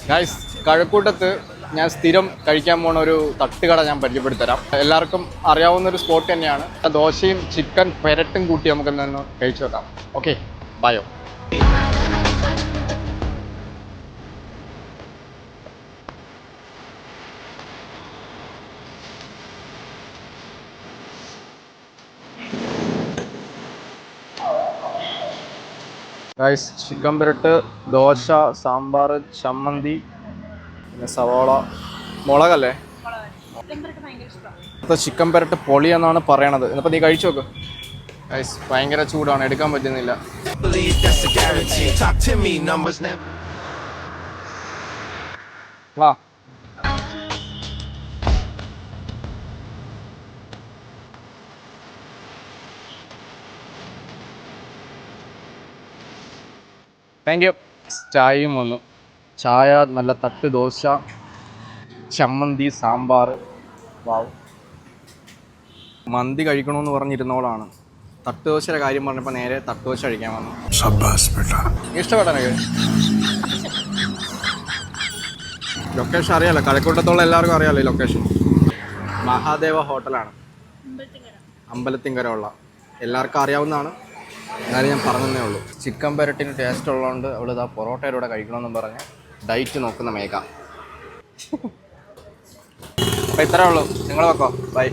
Guys, കഴക്കൂട്ടത്ത് ഞാൻ സ്ഥിരം കഴിക്കാൻ പോണ ഒരു തട്ടുകട ഞാൻ പരിചയപ്പെടുത്തരാം. എല്ലാവർക്കും അറിയാവുന്ന ഒരു സ്പോട്ട് തന്നെയാണ്. ദോശയും ചിക്കൻ പെരട്ടും കൂട്ടി നമുക്ക് ഒന്ന് കഴിച്ചു വെക്കാം. ഓക്കെ, ബയോ. ഗൈസ്, ചിക്കൻ പെരട്ട്, ദോശ, സാമ്പാർ, ചമ്മന്തി, പിന്നെ സവാള, മുളകല്ലേ? ഇപ്പോഴത്തെ ചിക്കൻ പെരട്ട് പൊളി എന്നാണ് പറയണത്. ഇന്നിപ്പോൾ നീ കഴിച്ചു നോക്ക്. ഗൈസ്, ഭയങ്കര ചൂടാണ്, എടുക്കാൻ പറ്റുന്നില്ല. വാ. Thank you. ചായയും വന്നു. ചായ, നല്ല തട്ട് ദോശ, ചമ്മന്തി, സാമ്പാർ. വാവ്. മന്തി കഴിക്കണമെന്ന് പറഞ്ഞിരുന്നോളാണ്. തട്ട് ദോശയുടെ കാര്യം പറഞ്ഞപ്പോൾ നേരെ തട്ട് ദോശ കഴിക്കാൻ വന്നു. ഇഷ്ടപ്പെട്ടോ എനിക്ക്? ലൊക്കേഷൻ അറിയാലോ, കഴക്കൂട്ടത്തുള്ള എല്ലാവർക്കും അറിയാലോ ഈ ലൊക്കേഷൻ. മഹാദേവ ഹോട്ടലാണ്, അമ്പലത്തിങ്കര ഉള്ള. എല്ലാവർക്കും അറിയാവുന്നതാണ്, എന്നാലും ഞാൻ പറഞ്ഞതേ ഉള്ളൂ. ചിക്കൻ പെരട്ടിന് ടേസ്റ്റ് ഉള്ളതുകൊണ്ട് അവൾ ഇതാ പൊറോട്ടയുടെ കൂടെ കഴിക്കണമെന്നും പറഞ്ഞ് ഡയറ്റ് നോക്കുന്ന മേഘ. അപ്പോൾ ഇത്രേ ഉള്ളൂ. നിങ്ങൾ വെക്കോ. ബൈ.